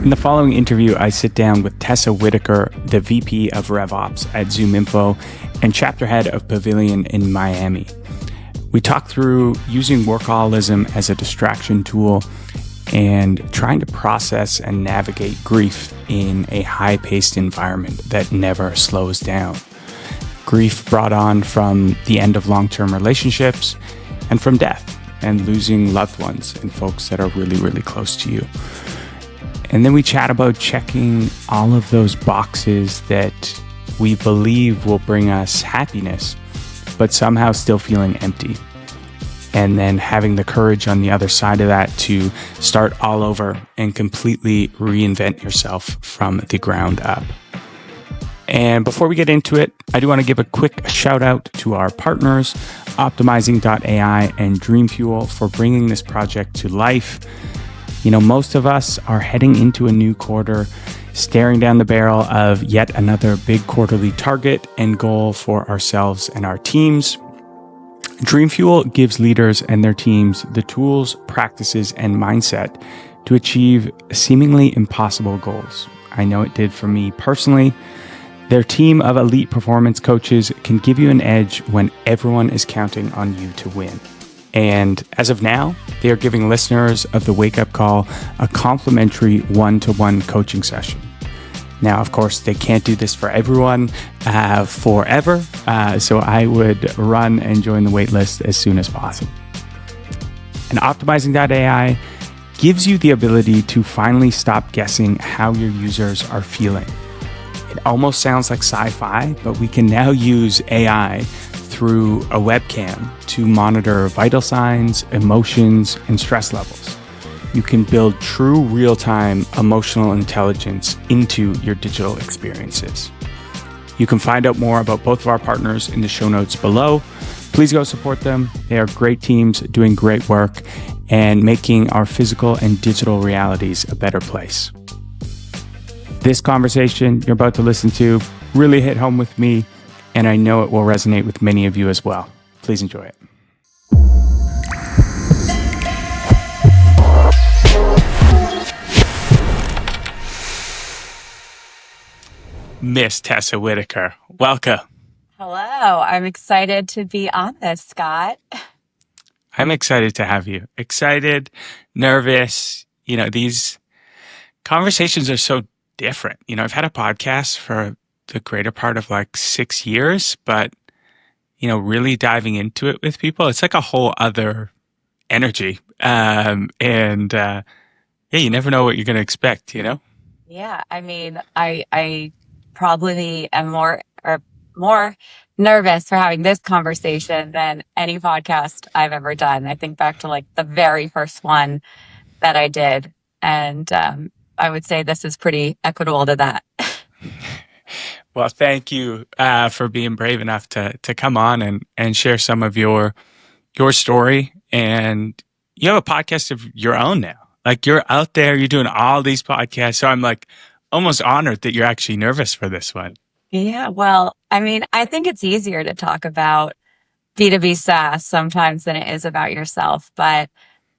In the following interview, I sit down with Tessa Whittaker, the VP of RevOps at ZoomInfo and chapter head of Pavilion in Miami. We talk through using workaholism as a distraction tool and trying to process and navigate grief in a high-paced environment that never slows down. Grief brought on from the end of long-term relationships and from death and losing loved ones and folks that are really, really close to you. And then we chat about checking all of those boxes that we believe will bring us happiness, but somehow still feeling empty. And then having the courage on the other side of that to start all over and completely reinvent yourself from the ground up. And before we get into it, I do want to give a quick shout out to our partners, Optimizing.ai and Dreamfuel, for bringing this project to life. You know, most of us are heading into a new quarter, staring down the barrel of yet another big quarterly target and goal for ourselves and our teams. Dreamfuel gives leaders and their teams the tools, practices, and mindset to achieve seemingly impossible goals. I know it did for me personally. Their team of elite performance coaches can give you an edge when everyone is counting on you to win. And as of now, they are giving listeners of the Wake Up Call a complimentary one-to-one coaching session. Now, of course, they can't do this for everyone forever, so I would run and join the waitlist as soon as possible. And Optimizing.ai gives you the ability to finally stop guessing how your users are feeling. It almost sounds like sci-fi, but we can now use AI through a webcam to monitor vital signs, emotions, and stress levels. You can build true real-time emotional intelligence into your digital experiences. You can find out more about both of our partners in the show notes below. Please go support them. They are great teams doing great work and making our physical and digital realities a better place. This conversation you're about to listen to really hit home with me, and I know it will resonate with many of you as well. Please enjoy it. Miss Tessa Whittaker, welcome. Hello. I'm excited to be on this, Scott. I'm excited to have you. Excited, nervous. You know, these conversations are so different. You know, I've had a podcast for the greater part of like 6 years, but, you know, really diving into it with people, it's like a whole other energy. Yeah, you never know what you're going to expect, you know? Yeah. I mean, I probably am more nervous for having this conversation than any podcast I've ever done. I think back to like the very first one that I did. And, I would say this is pretty equitable to that. Well, thank you for being brave enough to come on and share some of your story. And you have a podcast of your own now. Like you're out there, you're doing all these podcasts. So I'm like almost honored that you're actually nervous for this one. Yeah. Well, I mean, I think it's easier to talk about B2B SaaS sometimes than it is about yourself, but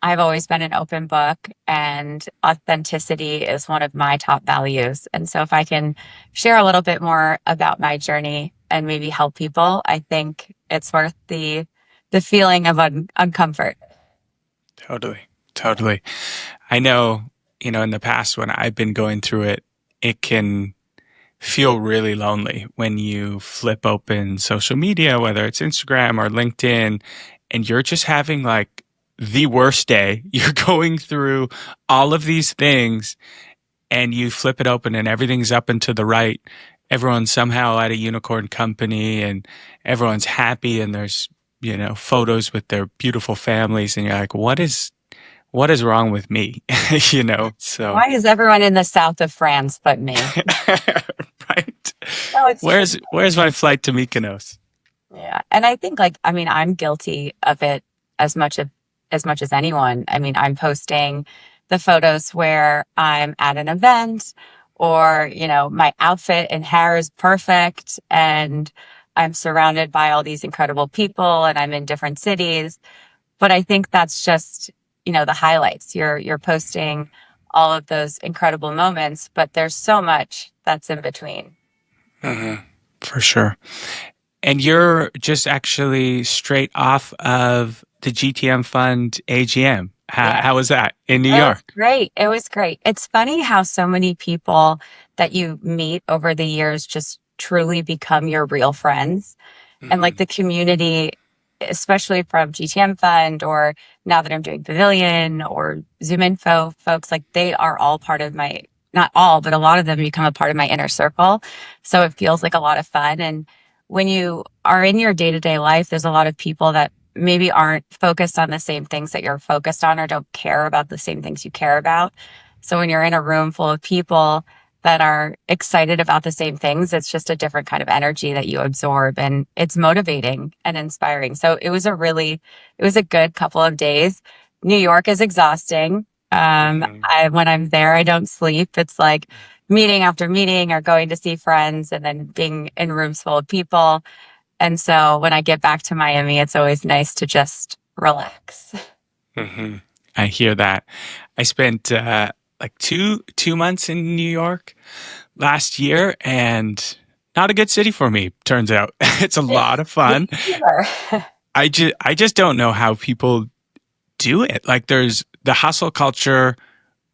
I've always been an open book and authenticity is one of my top values. And so if I can share a little bit more about my journey and maybe help people, I think it's worth the feeling of uncomfort. Totally. I know, you know, in the past when I've been going through it, it can feel really lonely when you flip open social media, whether it's Instagram or LinkedIn, and you're just having like the worst day. You're going through all of these things and you flip it open and everything's up and to the right. Everyone's somehow at a unicorn company and everyone's happy and there's, you know, photos with their beautiful families and you're like, what is wrong with me? You know, so why is everyone in the south of France but me? Right. No, where's my flight to Mykonos? Yeah. And I think I'm guilty of it as much as anyone. I mean, I'm posting the photos where I'm at an event or, you know, my outfit and hair is perfect and I'm surrounded by all these incredible people and I'm in different cities. But I think that's just, you know, the highlights. You're posting all of those incredible moments, but there's so much that's in between. For sure. And you're just actually straight off of the GTM Fund AGM. Yeah. How was that in New It was York? great. It was great. It's funny how so many people that you meet over the years just truly become your real friends. And like the community, especially from GTM Fund or now that I'm doing Pavilion or Zoom Info folks, like they are all part of my, not all, but a lot of them become a part of my inner circle. So it feels like a lot of fun. And when you are in your day to day life, there's a lot of people that maybe aren't focused on the same things that you're focused on or don't care about the same things you care about. So when you're in a room full of people that are excited about the same things, it's just a different kind of energy that you absorb and it's motivating and inspiring. So it was a good couple of days. New York is exhausting. When I'm there, I don't sleep. It's like meeting after meeting or going to see friends and then being in rooms full of people. And so when I get back to Miami, it's always nice to just relax. I hear that. I spent like two months in New York last year, and not a good city for me. Turns out it's a lot of Me fun. either. I just don't know how people do it. Like there's the hustle culture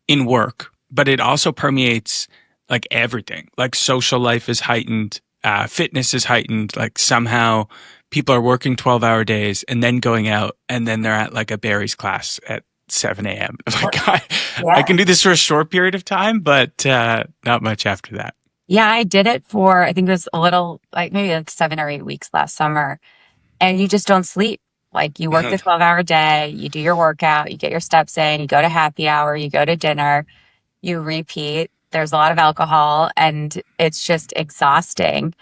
in work, but it also permeates like everything. Like social life is heightened, fitness is heightened. Like somehow people are working 12-hour days and then going out and then they're at like a Barry's class at 7 a.m. I'm like, I Yeah. can do this for a short period of time, but not much after that. Yeah, I did it for, I think it was a little, like maybe like 7 or 8 weeks last summer. And you just don't sleep. Like you work the 12-hour day, you do your workout, you get your steps in, you go to happy hour, you go to dinner, you repeat. There's a lot of alcohol and it's just exhausting.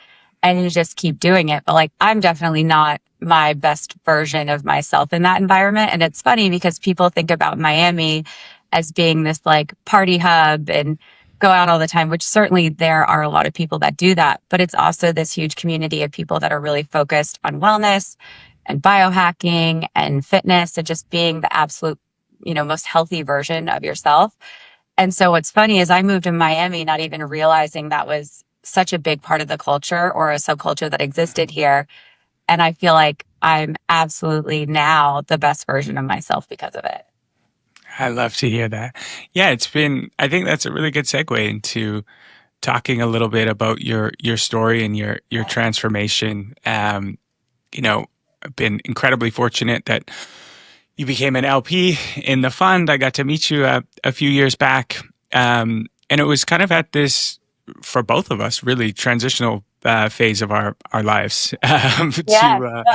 And you just keep doing it. But like, I'm definitely not my best version of myself in that environment. And it's funny because people think about Miami as being this like party hub and go out all the time, which certainly there are a lot of people that do that. But it's also this huge community of people that are really focused on wellness and biohacking and fitness and just being the absolute, most healthy version of yourself. And so what's funny is I moved to Miami, not even realizing that was such a big part of the culture or a subculture that existed here. And I feel like I'm absolutely now the best version of myself because of it. I love to hear that. Yeah, I think that's a really good segue into talking a little bit about your story and your transformation. I've been incredibly fortunate that you became an LP in the fund. I got to meet you a few years back. And it was kind of at this, for both of us, really transitional phase of our lives. Yeah.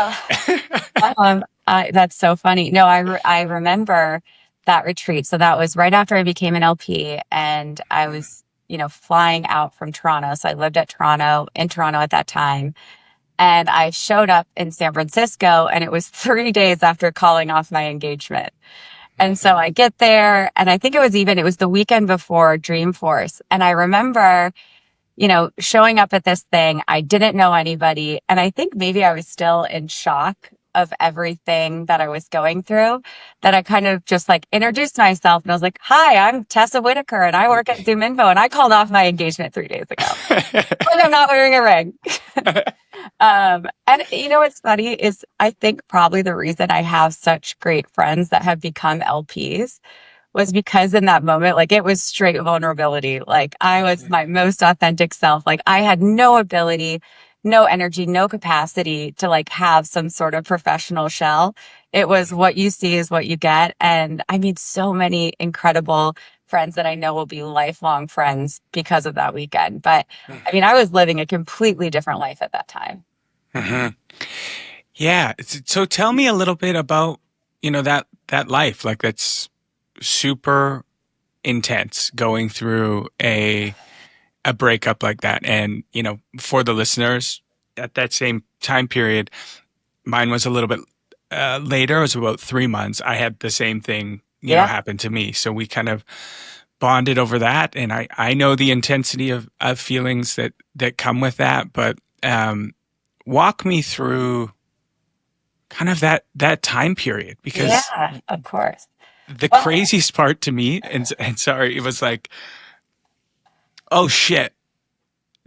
To That's so funny. No, I remember that retreat. So that was right after I became an LP and I was, flying out from Toronto. So I lived in Toronto at that time. And I showed up in San Francisco and it was 3 days after calling off my engagement. And so I get there and I think it was the weekend before Dreamforce. And I remember, showing up at this thing. I didn't know anybody. And I think maybe I was still in shock of everything that I was going through that I kind of just like introduced myself and I was like, hi, I'm Tessa Whittaker and I work at Zoom Info and I called off my engagement 3 days ago. Like I'm not wearing a ring. And what's funny is I think probably the reason I have such great friends that have become LPs was because in that moment, like it was straight vulnerability. Like I was my most authentic self. Like I had no ability, no energy, no capacity to like have some sort of professional shell. It was what you see is what you get. And I mean, so many incredible friends that I know will be lifelong friends because of that weekend. But I mean, I was living a completely different life at that time. Yeah. So tell me a little bit about, that life. Like that's super intense going through a breakup like that. And, for the listeners at that same time period, mine was a little bit later. It was about 3 months. I had the same thing, Yeah. happen to me. So we kind of bonded over that. And I know the intensity of feelings that come with that, but walk me through kind of that time period because Yeah, of course. the Well, craziest part to me, and sorry, it was like, oh shit,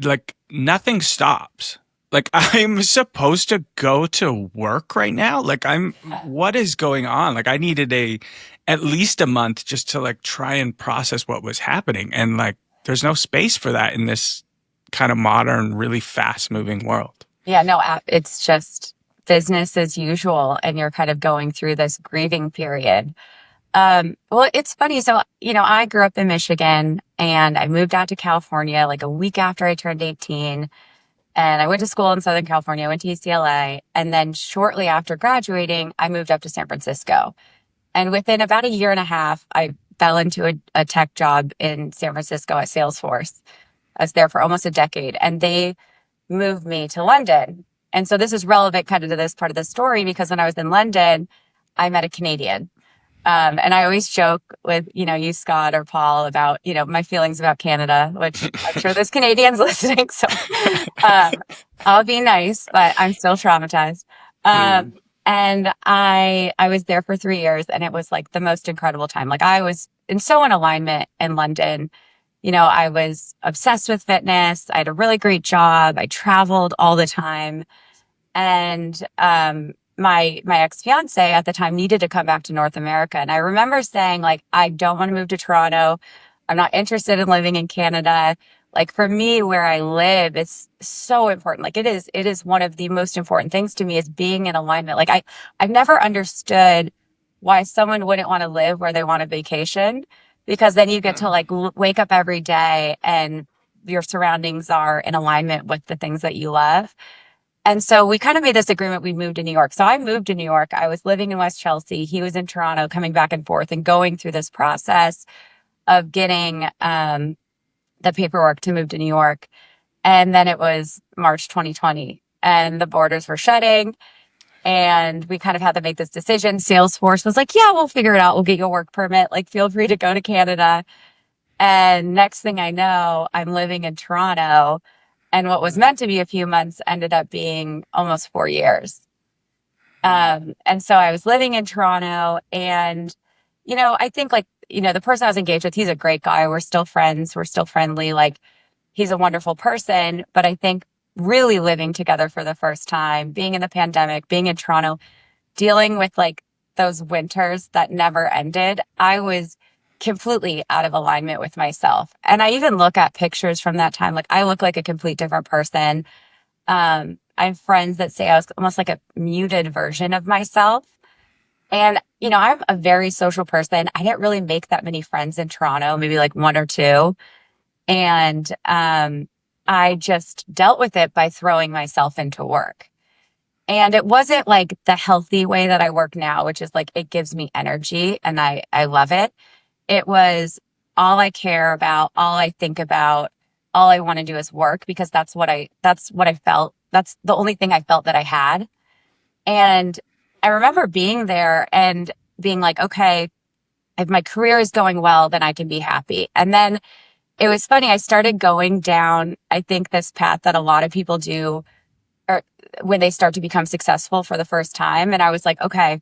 like nothing stops. Like I'm supposed to go to work right now. Like what is going on? Like I needed at least a month just to like try and process what was happening. And like, there's no space for that in this kind of modern, really fast moving world. yeah, no, it's just business as usual, and you're kind of going through this grieving period. Well, it's funny. So, I grew up in Michigan and I moved out to California like a week after I turned 18. And I went to school in Southern California. I went to UCLA. And then shortly after graduating, I moved up to San Francisco. And within about a year and a half, I fell into a tech job in San Francisco at Salesforce. I was there for almost a decade and they moved me to London. And so this is relevant kind of to this part of the story because when I was in London, I met a Canadian. And I always joke with, you, Scott or Paul about, my feelings about Canada, which I'm sure there's Canadians listening. So um, I'll be nice, but I'm still traumatized. Um, Mm. and I was there for 3 years and it was like the most incredible time. Like I was so in alignment in London. I was obsessed with fitness. I had a really great job. I traveled all the time. And my ex-fiance at the time needed to come back to North America. And I remember saying, like, I don't want to move to Toronto. I'm not interested in living in Canada. Like for me, where I live, it's so important. Like it is one of the most important things to me is being in alignment. Like I've never understood why someone wouldn't want to live where they want a vacation, because then you get to like wake up every day and your surroundings are in alignment with the things that you love. And so we kind of made this agreement. We moved to New York. So I moved to New York. I was living in West Chelsea. He was in Toronto, coming back and forth and going through this process of getting the paperwork to move to New York. And then it was March 2020 and the borders were shutting. And we kind of had to make this decision. Salesforce was like, yeah, we'll figure it out. We'll get you a work permit. Like, feel free to go to Canada. And next thing I know, I'm living in Toronto. And what was meant to be a few months ended up being almost 4 years. And so I was living in Toronto and, I think like, the person I was engaged with, he's a great guy. We're still friends. We're still friendly. Like he's a wonderful person. But I think really living together for the first time, being in the pandemic, being in Toronto, dealing with like those winters that never ended, I was completely out of alignment with myself. And I even look at pictures from that time, like I look like a complete different person. I have friends that say I was almost like a muted version of myself. And, I'm a very social person. I didn't really make that many friends in Toronto, maybe like one or two. And I just dealt with it by throwing myself into work. And it wasn't like the healthy way that I work now, which is like it gives me energy and I love it. It was all I care about, all I think about, all I want to do is work because that's what I felt. That's the only thing I felt that I had. And I remember being there and being like, okay, if my career is going well, then I can be happy. And then it was funny. I started going down, I think, this path that a lot of people do or when they start to become successful for the first time. And I was like, okay,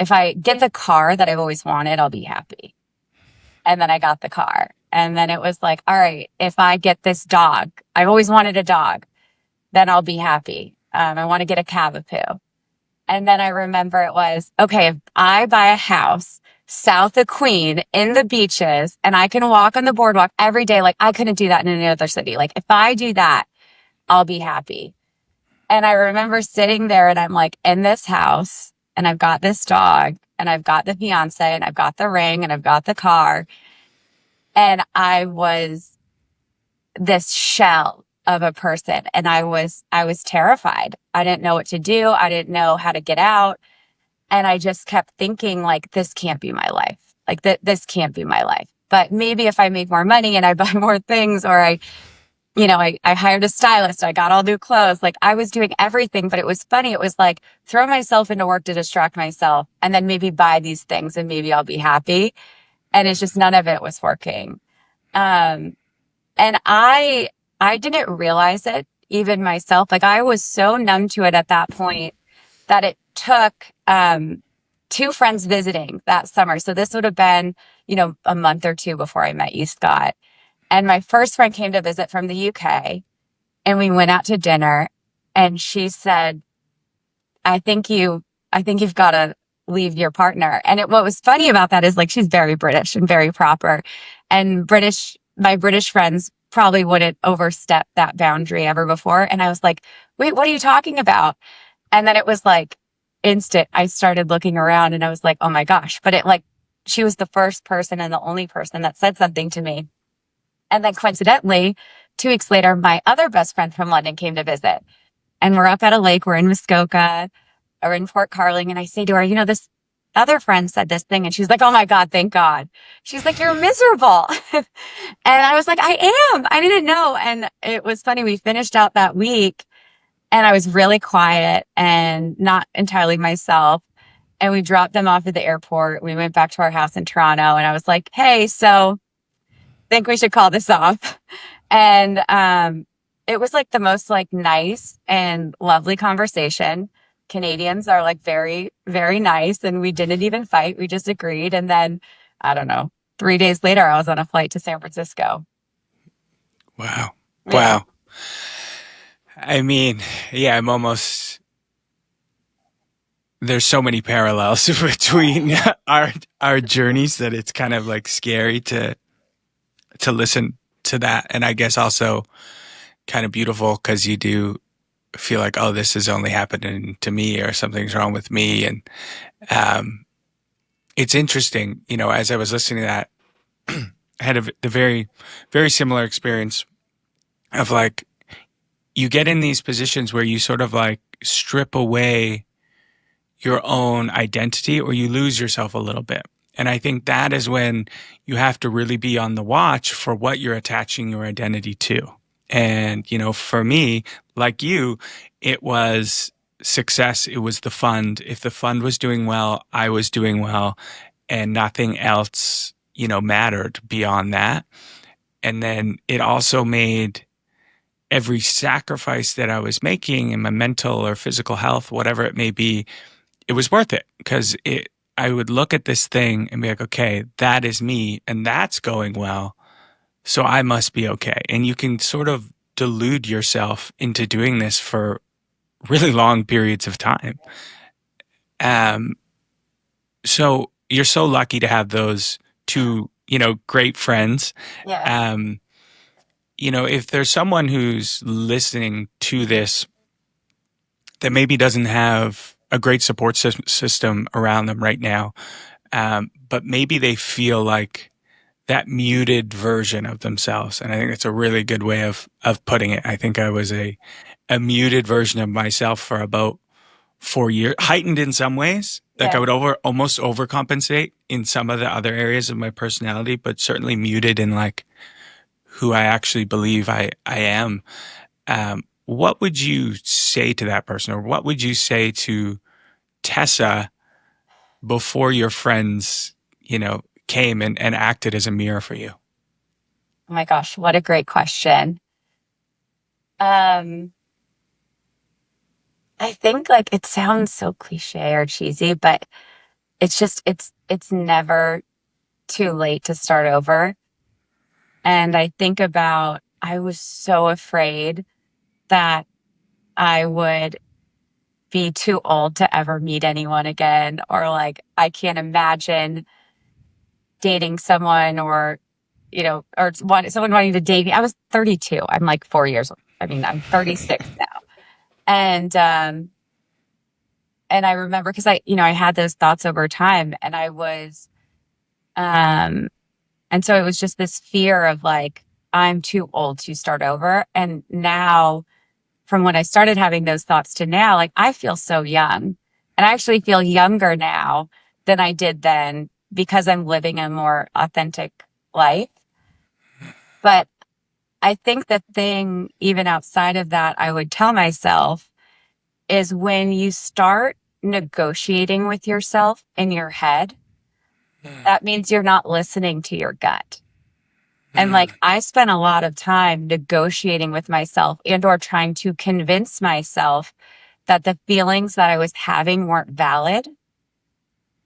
if I get the car that I've always wanted, I'll be happy. And then I got the car. And then it was like, all right, if I get this dog, I've always wanted a dog, then I'll be happy. I want to get a Cavapoo. And then I remember it was, okay, if I buy a house south of Queen in the beaches and I can walk on the boardwalk every day, like I couldn't do that in any other city. Like if I do that, I'll be happy. And I remember sitting there and I'm like in this house and I've got this dog and I've got the fiance and I've got the ring and I've got the car. And I was this shell of a person and I was terrified. I didn't know what to do. I didn't know how to get out. And I just kept thinking like, this can't be my life. Like this can't be my life. But maybe if I make more money and I buy more things or I hired a stylist. I got all new clothes. Like I was doing everything, but it was funny. It was like throw myself into work to distract myself and then maybe buy these things and maybe I'll be happy. And it's just none of it was working. Um, and I didn't realize it even myself. Like I was so numb to it at that point that it took, two friends visiting that summer. So this would have been, a month or two before I met you, Scott. And my first friend came to visit from the UK, and we went out to dinner, and she said, I think you, I think you've got to leave your partner. And what was funny about that is like, she's very British and very proper, and my British friends probably wouldn't overstep that boundary ever before. And I was like, wait, what are you talking about? And then it was like instant. I started looking around and I was like, oh my gosh. But she was the first person and the only person that said something to me. And then coincidentally, 2 weeks later, my other best friend from London came to visit. And we're up at a lake. We're in Muskoka or in Fort Carling. And I say to her, this other friend said this thing. And she's like, oh my God, thank God. She's like, you're miserable. And I was like, I am. I didn't know. And it was funny. We finished out that week and I was really quiet and not entirely myself. And we dropped them off at the airport. We went back to our house in Toronto and I was like, hey, so think we should call this off. And it was like the most like nice and lovely conversation. Canadians are like very, very nice. And we didn't even fight. We just agreed. And then, I don't know, 3 days later, I was on a flight to San Francisco. Wow. Yeah. Wow. I mean, yeah, there's so many parallels between our journeys that it's kind of like scary to listen to that. And I guess also kind of beautiful because you do feel like, oh, this is only happening to me or something's wrong with me. And it's interesting, as I was listening to that, I had the very, very similar experience of like, you get in these positions where you sort of like strip away your own identity or you lose yourself a little bit. And I think that is when you have to really be on the watch for what you're attaching your identity to. And, for me, like you, it was success. It was the fund. If the fund was doing well, I was doing well, and nothing else, mattered beyond that. And then it also made every sacrifice that I was making in my mental or physical health, whatever it may be, it was worth it because I would look at this thing and be like, okay, that is me and that's going well. So I must be okay. And you can sort of delude yourself into doing this for really long periods of time. So you're so lucky to have those two, great friends. Yeah. If there's someone who's listening to this that maybe doesn't have a great support system around them right now, but maybe they feel like that muted version of themselves. And I think that's a really good way of putting it. I think I was a muted version of myself for about 4 years, heightened in some ways. Like Yeah. I would almost overcompensate in some of the other areas of my personality, but certainly muted in like who I actually believe I am. What would you say to that person, or what would you say to Tessa before your friends, came and acted as a mirror for you? Oh my gosh, what a great question. Um, I think like it sounds so cliche or cheesy, but it's never too late to start over. And I think about, I was so afraid that I would be too old to ever meet anyone again, or like, I can't imagine dating someone or someone wanting to date me. I was 32. I'm like 4 years old. I mean, I'm 36 now. And I remember because I had those thoughts over time and um, and so it was just this fear of like, I'm too old to start over. And now from when I started having those thoughts to now, like I feel so young, and I actually feel younger now than I did then because I'm living a more authentic life. But I think the thing, even outside of that, I would tell myself is when you start negotiating with yourself in your head, that means you're not listening to your gut. And like I spent a lot of time negotiating with myself and or trying to convince myself that the feelings that I was having weren't valid.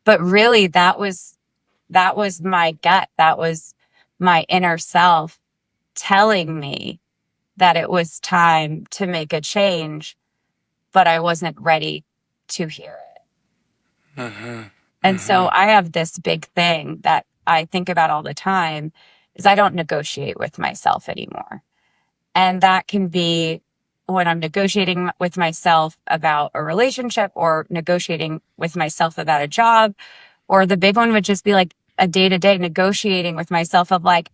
But really that was my gut. That was my inner self telling me that it was time to make a change, but I wasn't ready to hear it. Mm-hmm. And Mm-hmm. so I have this big thing that I think about all the time is I don't negotiate with myself anymore. And that can be when I'm negotiating with myself about a relationship or negotiating with myself about a job, or the big one would just be like a day to day negotiating with myself of like,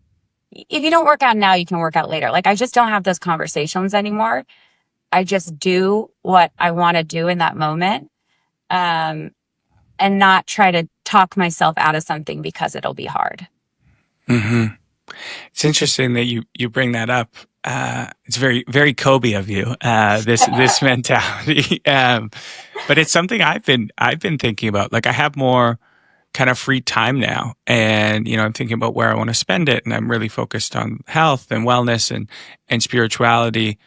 if you don't work out now, you can work out later. Like I just don't have those conversations anymore. I just do what I want to do in that moment. Um, and not try to talk myself out of something because it'll be hard. Mm-hmm. It's interesting that you bring that up. It's very, very Kobe of you, this mentality. But it's something I've been thinking about. Like I have more kind of free time now, and I'm thinking about where I want to spend it, and I'm really focused on health and wellness and spirituality.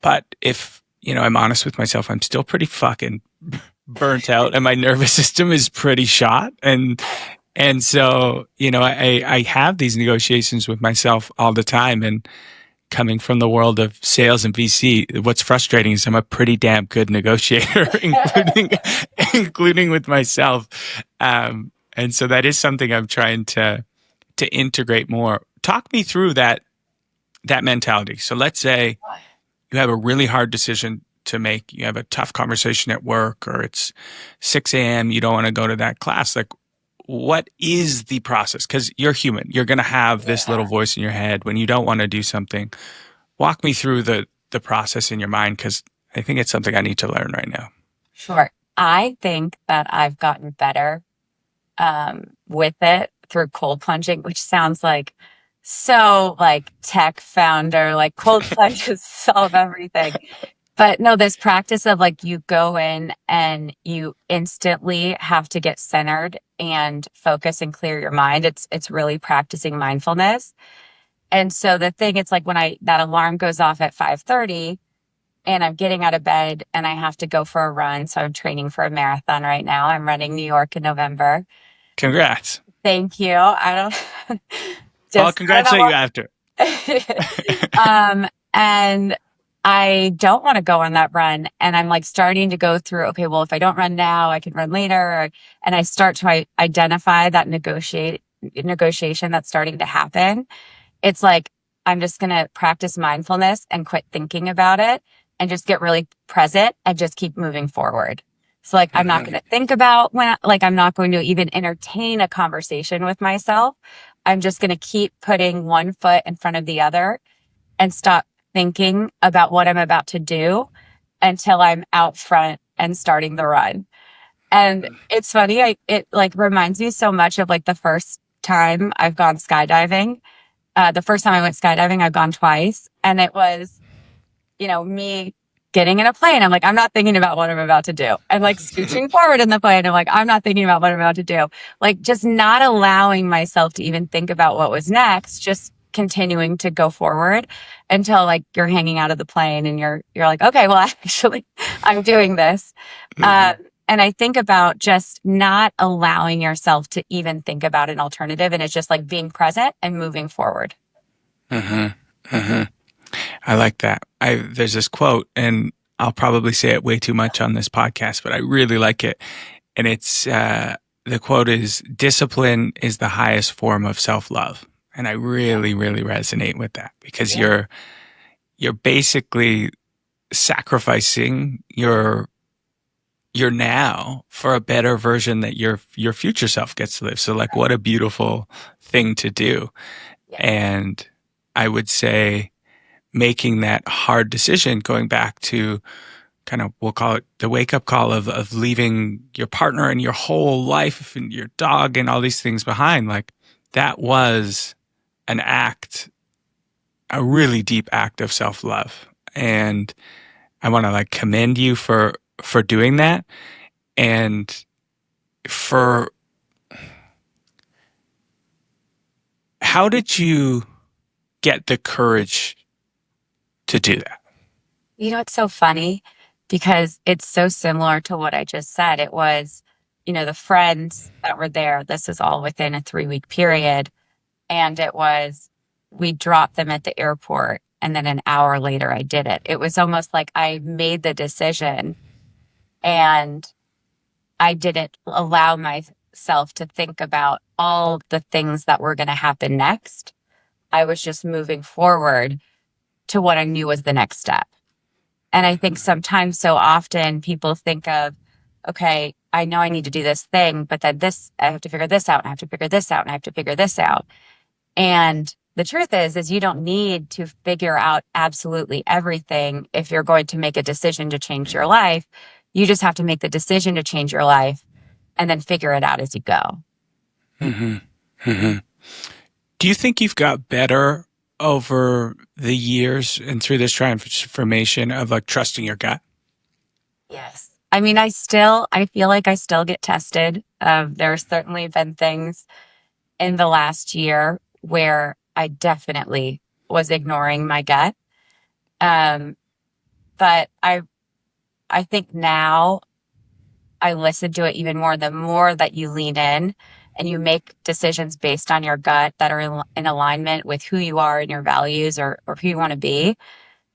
But if I'm honest with myself, I'm still pretty fucking burnt out, and my nervous system is pretty shot, and so I have these negotiations with myself all the time, and coming from the world of sales and VC, what's frustrating is I'm a pretty damn good negotiator, including with myself. And so that is something I'm trying to integrate more. Talk me through that mentality. So let's say you have a really hard decision to make. You have a tough conversation at work, or it's 6 a.m. You don't want to go to that class. Like, what is the process? Because you're human. You're going to have this little voice in your head when you don't want to do something. Walk me through the process in your mind, because I think it's something I need to learn right now. Sure. I think that I've gotten better with it through cold plunging, which sounds like so like tech founder, like cold plunges solve everything. But no, this practice of like you go in and you instantly have to get centered and focus and clear your mind. It's really practicing mindfulness. And so the thing, it's like when that alarm goes off at 5:30 and I'm getting out of bed and I have to go for a run. So I'm training for a marathon right now. I'm running New York in November. Congrats. Thank you. I don't I'll just congratulate you after. and I don't want to go on that run. And I'm like starting to go through, okay, well, if I don't run now, I can run later. And I start to identify that negotiation that's starting to happen. It's like, I'm just going to practice mindfulness and quit thinking about it and just get really present and just keep moving forward. So like, I'm not going to think about I'm not going to even entertain a conversation with myself. I'm just going to keep putting one foot in front of the other and stop thinking about what I'm about to do until I'm out front and starting the run. And it's funny. It like reminds me so much of like the first time I've gone skydiving. The first time I went skydiving, I've gone twice, and it was, me getting in a plane. I'm like, I'm not thinking about what I'm about to do. I'm like scooching forward in the plane. I'm like, I'm not thinking about what I'm about to do. Like just not allowing myself to even think about what was next, just continuing to go forward until like you're hanging out of the plane and you're like, okay, well, actually I'm doing this. And I think about just not allowing yourself to even think about an alternative. And it's just like being present and moving forward. Mm-hmm. Mm-hmm. I like that. There's this quote, and I'll probably say it way too much on this podcast, but I really like it. And it's the quote is, "Discipline is the highest form of self-love." And I really, really resonate with that, because you're basically sacrificing your now for a better version that your future self gets to live. So like, what a beautiful thing to do. And I would say making that hard decision, going back to kind of, we'll call it the wake up call of leaving your partner and your whole life and your dog and all these things behind. Like that was an act, a really deep act of self-love. And I want to like commend you for doing that. And for how did you get the courage to do that? It's so funny because it's so similar to what I just said. It was the friends that were there, this is all within a 3-week period. And it was, we dropped them at the airport. And then an hour later, I did it. It was almost like I made the decision and I didn't allow myself to think about all the things that were going to happen next. I was just moving forward to what I knew was the next step. And I think sometimes, so often, people think of, okay, I know I need to do this thing, but then I have to figure this out, and I have to figure this out, and I have to figure this out. And the truth is you don't need to figure out absolutely everything if you're going to make a decision to change your life. You just have to make the decision to change your life and then figure it out as you go. Mm-hmm. Mm-hmm. Do you think you've got better over the years and through this transformation of like trusting your gut? Yes. I mean, I feel like I still get tested. There's certainly been things in the last year where I definitely was ignoring my gut. Um, but I think now I listen to it even more. The more that you lean in and you make decisions based on your gut that are in alignment with who you are and your values, or who you want to be,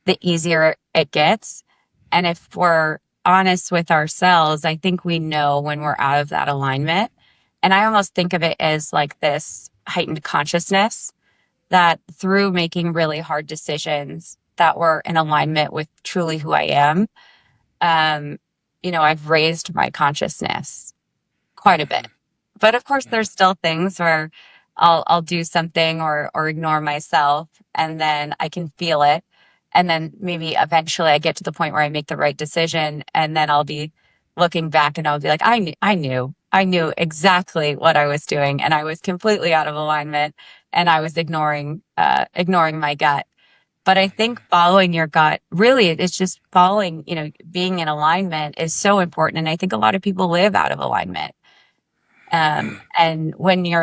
the easier it gets. And if we're honest with ourselves, I think we know when we're out of that alignment. And I almost think of it as like this heightened consciousness that through making really hard decisions that were in alignment with truly who I am, um, I've raised my consciousness quite a bit. But of course, there's still things where I'll do something or ignore myself, and then I can feel it. And then maybe eventually I get to the point where I make the right decision, and then I'll be looking back and I'll be like, I knew exactly what I was doing, and I was completely out of alignment, and I was ignoring my gut. But I think following your gut, really, it's just following, being in alignment is so important. And I think a lot of people live out of alignment. And when you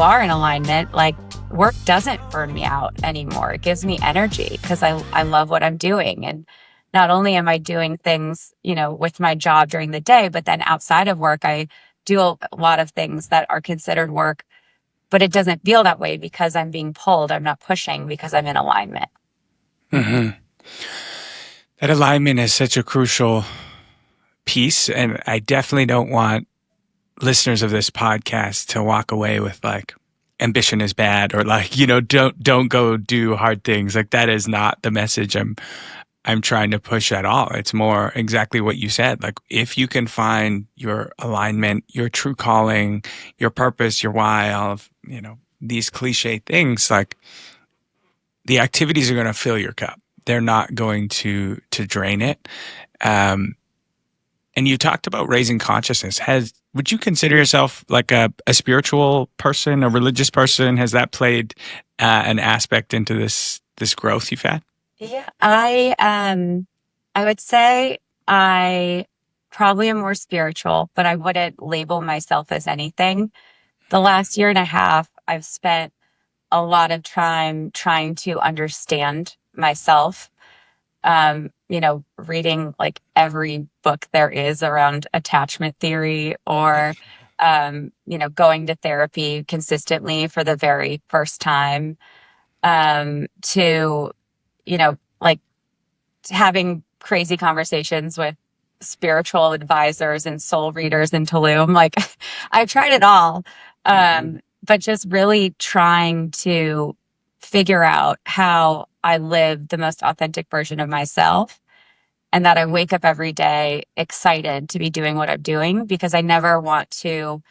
are in alignment, like, work doesn't burn me out anymore. It gives me energy because I love what I'm doing. And not only am I doing things, with my job during the day, but then outside of work, I do a lot of things that are considered work, but it doesn't feel that way because I'm being pulled. I'm not pushing because I'm in alignment. Mm-hmm. That alignment is such a crucial piece. And I definitely don't want listeners of this podcast to walk away with like, ambition is bad, or like, don't go do hard things. Like, that is not the message I'm trying to push at all. It's more exactly what you said. Like, if you can find your alignment, your true calling, your purpose, your why, all of, these cliche things, like, the activities are going to fill your cup. They're not going to drain it. And you talked about raising consciousness. Would you consider yourself like a spiritual person, a religious person? Has that played an aspect into this growth you've had? Yeah, I would say I probably am more spiritual, but I wouldn't label myself as anything. The last year and a half, I've spent a lot of time trying to understand myself. Reading like every book there is around attachment theory, or going to therapy consistently for the very first time, to like having crazy conversations with spiritual advisors and soul readers in Tulum. Like, I've tried it all. But just really trying to figure out how I live the most authentic version of myself, and that I wake up every day excited to be doing what I'm doing, because I never want to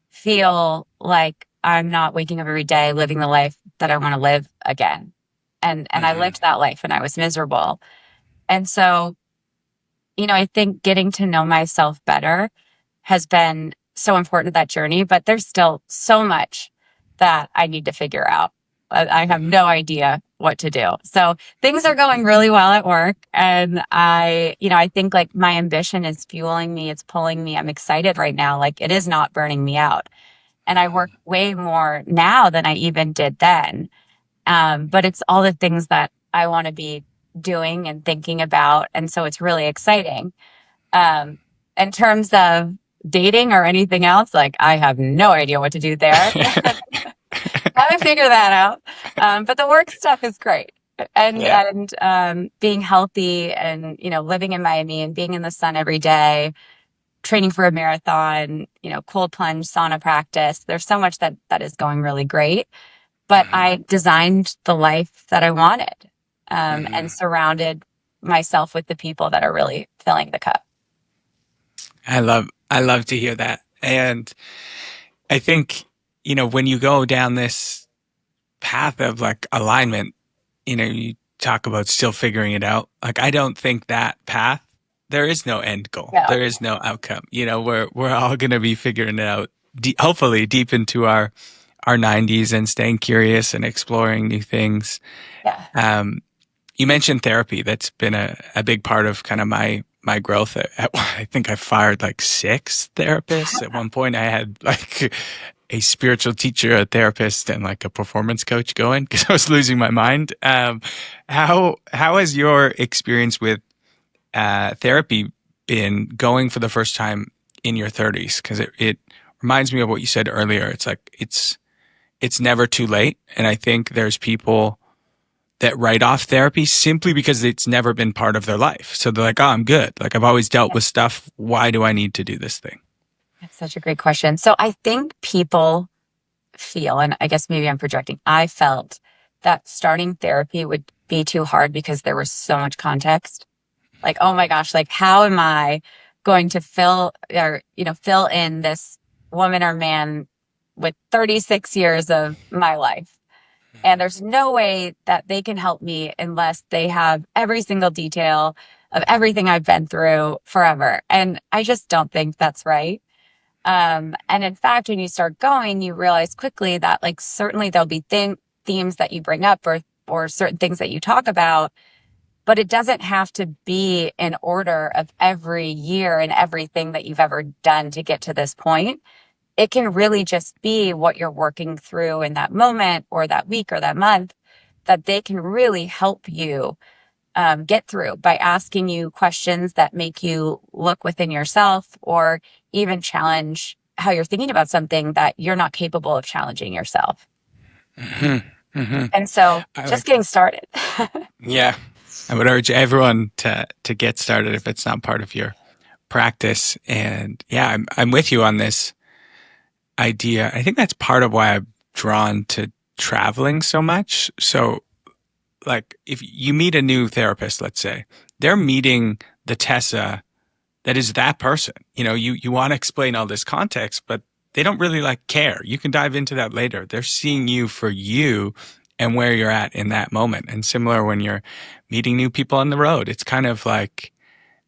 feel like I'm not waking up every day living the life that I want to live again. And I lived that life and I was miserable. And so, I think getting to know myself better has been so important, that journey, but there's still so much that I need to figure out. I have no idea what to do. So things are going really well at work. And I think like my ambition is fueling me. It's pulling me. I'm excited right now. Like, it is not burning me out. And I work way more now than I even did then. But it's all the things that I want to be doing and thinking about. And so it's really exciting. In terms of dating or anything else, like I have no idea what to do there. Gotta figure that out. But the work stuff is great. Yeah. Being healthy and, living in Miami and being in the sun every day, training for a marathon, cold plunge, sauna practice. There's so much that is going really great. But Hmm. I designed the life that I wanted, and Hmm. surrounded myself with the people that are really filling the cup. I love to hear that. And I think, when you go down this path of like alignment, you talk about still figuring it out. Like, I don't think that path, there is no end goal. Yeah. There is no outcome. We're all going to be figuring it out, hopefully deep into our 90s and staying curious and exploring new things. Yeah. Um, you mentioned therapy. That's been a big part of kind of my growth. I think I fired like 6 therapists. At one point, I had like a spiritual teacher, a therapist, and like a performance coach going because I was losing my mind. How has your experience with therapy been going for the first time in your 30s? Because it reminds me of what you said earlier. It's like it's never too late, and I think there's people that write off therapy simply because it's never been part of their life. So they're like, "Oh, I'm good. Like I've always dealt Yeah. with stuff. Why do I need to do this thing?" That's such a great question. So I think people feel, and I guess maybe I'm projecting, I felt that starting therapy would be too hard because there was so much context. Like, oh my gosh, like how am I going to fill in this woman or man with 36 years of my life? And there's no way that they can help me unless they have every single detail of everything I've been through forever. And I just don't think that's right. And in fact, when you start going, you realize quickly that like certainly there'll be themes that you bring up or certain things that you talk about, but it doesn't have to be in order of every year and everything that you've ever done to get to this point. It can really just be what you're working through in that moment or that week or that month that they can really help you get through by asking you questions that make you look within yourself or even challenge how you're thinking about something that you're not capable of challenging yourself. Hmm. Hmm. And so I just like, getting started. yeah, I would urge everyone to get started if it's not part of your practice. And yeah, I'm with you on this idea. I think that's part of why I'm drawn to traveling so much. So, like, if you meet a new therapist, let's say, they're meeting the Tessa that is that person. You want to explain all this context, but they don't really like care. You can dive into that later. They're seeing you for you and where you're at in that moment. And similar when you're meeting new people on the road, it's kind of like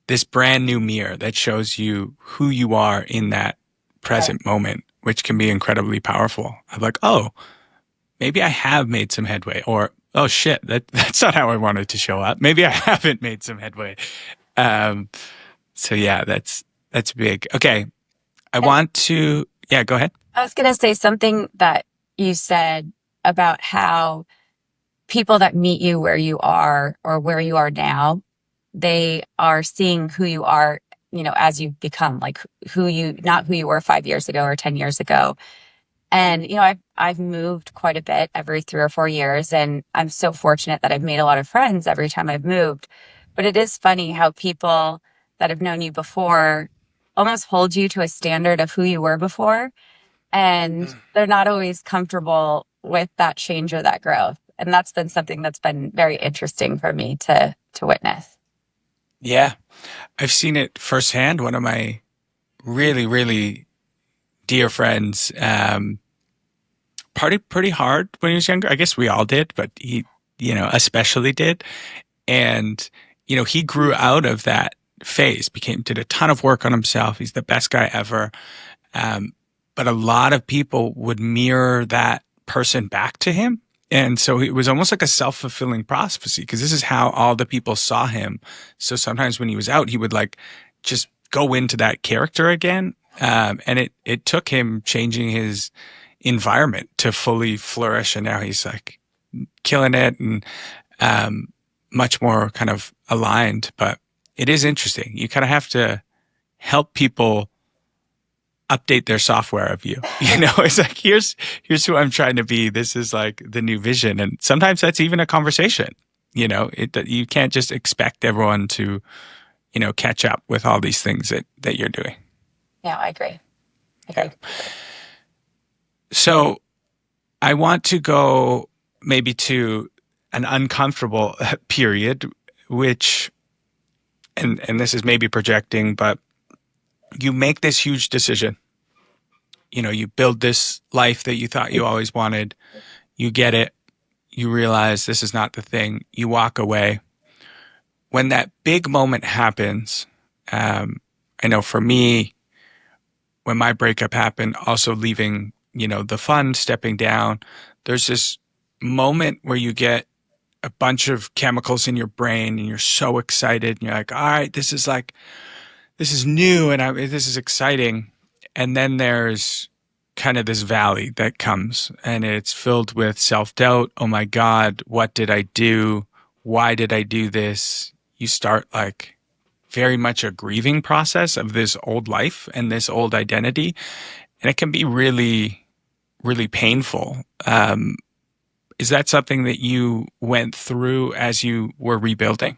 this brand new mirror that shows you who you are in that Right. present moment, which can be incredibly powerful. I'm like, oh, maybe I have made some headway, or oh shit, that's not how I wanted to show up. Maybe I haven't made some headway. Um, so yeah, that's big. Okay, I And want to. Yeah, go ahead. I was going to say something that you said about how people that meet you where you are or where you are now, they are seeing who you are, as you become, like not who you were 5 years ago or 10 years ago. And, I've moved quite a bit every 3 or 4 years, and I'm so fortunate that I've made a lot of friends every time I've moved. But it is funny how people that have known you before almost hold you to a standard of who you were before, and they're not always comfortable with that change or that growth. And that's been something that's been very interesting for me to witness. Yeah, I've seen it firsthand. One of my really, really dear friends partied pretty hard when he was younger. I guess we all did, but he, especially did. And, he grew out of that phase, did a ton of work on himself. He's the best guy ever. Um, but a lot of people would mirror that person back to him. And so it was almost like a self-fulfilling prophecy because this is how all the people saw him. So sometimes when he was out, he would like just go into that character again. And it took him changing his environment to fully flourish. And now he's like killing it and um, much more kind of aligned. But it is interesting. You kind of have to help people update their software of you. You know, it's like, here's who I'm trying to be. This is like the new vision. And sometimes that's even a conversation. You know, you can't just expect everyone to, catch up with all these things that you're doing. Yeah, I agree. Yeah. So I want to go maybe to an uncomfortable period, which, and this is maybe projecting, but you make this huge decision. You build this life that you thought you always wanted. You get it. You realize this is not the thing. You walk away. When that big moment happens, I know for me, when my breakup happened, also leaving, the fund, stepping down, there's this moment where you get a bunch of chemicals in your brain and you're so excited and you're like, all right, this is new and this is exciting. And then there's kind of this valley that comes and it's filled with self-doubt. Oh my God, what did I do? Why did I do this? You start like very much a grieving process of this old life and this old identity. And it can be really, really painful. Is that something that you went through as you were rebuilding?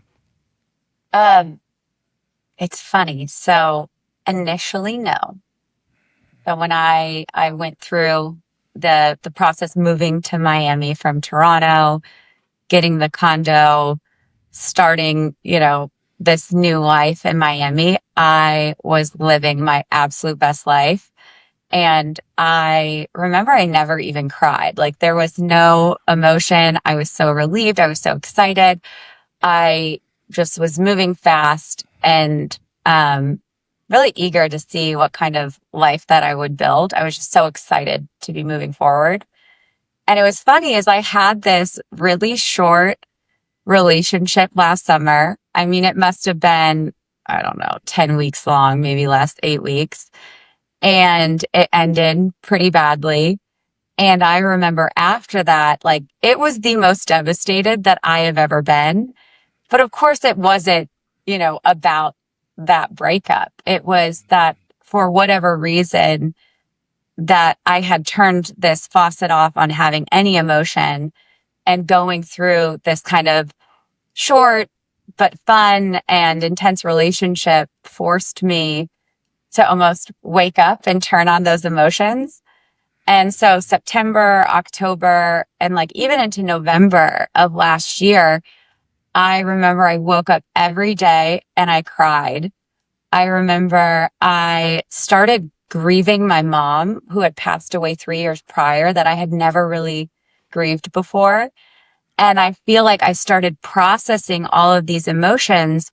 Um, it's funny. So initially, no. But when I went through the process moving to Miami from Toronto, getting the condo, starting, this new life in Miami, I was living my absolute best life. And I remember I never even cried. Like there was no emotion. I was so relieved. I was so excited. I just was moving fast and really eager to see what kind of life that I would build. I was just so excited to be moving forward. And it was funny is I had this really short relationship last summer. I mean, it must have been, I don't know, 10 weeks long, maybe last 8 weeks. And it ended pretty badly. And I remember after that, like it was the most devastated that I have ever been. But of course it wasn't, about that breakup. It was that for whatever reason that I had turned this faucet off on having any emotion and going through this kind of short but fun and intense relationship forced me to almost wake up and turn on those emotions. And so September, October, and like even into November of last year, I remember I woke up every day and I cried. I remember I started grieving my mom, who had passed away 3 years prior, that I had never really grieved before. And I feel like I started processing all of these emotions.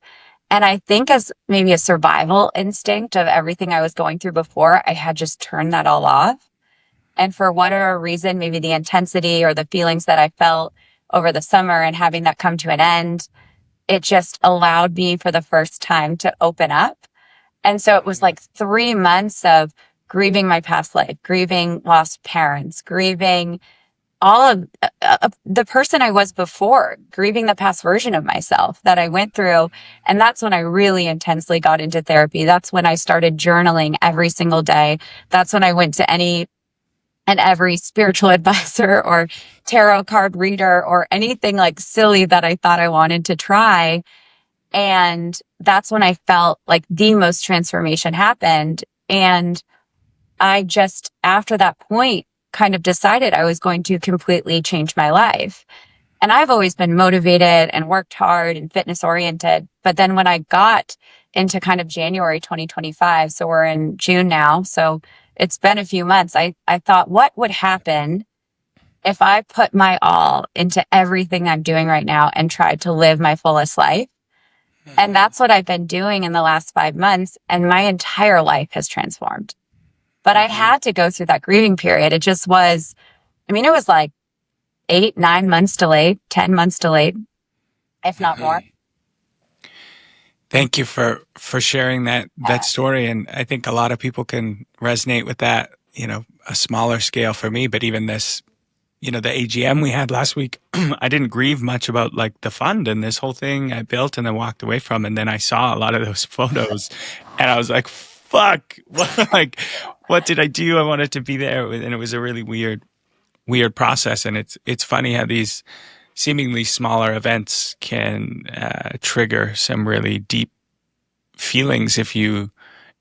And I think as maybe a survival instinct of everything I was going through before, I had just turned that all off. And for whatever reason, maybe the intensity or the feelings that I felt over the summer and having that come to an end, it just allowed me for the first time to open up. And so it was like 3 months of grieving my past life, grieving lost parents, grieving all of the person I was before, grieving the past version of myself that I went through. And that's when I really intensely got into therapy. That's when I started journaling every single day. That's when I went to any and every spiritual advisor or tarot card reader or anything like silly that I thought I wanted to try. And that's when I felt like the most transformation happened. And I just, after that point, kind of decided I was going to completely change my life. And I've always been motivated and worked hard and fitness oriented. But then when I got into kind of January 2025, so we're in June now. So it's been a few months. I thought, what would happen if I put my all into everything I'm doing right now and tried to live my fullest life? And that's what I've been doing in the last 5 months. And my entire life has transformed. But I had to go through that grieving period. It just was, it was like 8, 9 months delayed, 10 months delayed, if not more. Thank you for sharing that story. And I think a lot of people can resonate with that, a smaller scale for me, but even this, the AGM we had last week, I didn't grieve much about like the fund and this whole thing I built and then walked away from. And then I saw a lot of those photos and I was like, fuck? What did I do? I wanted to be there. And it was a really weird process. And it's funny how these seemingly smaller events can trigger some really deep feelings if you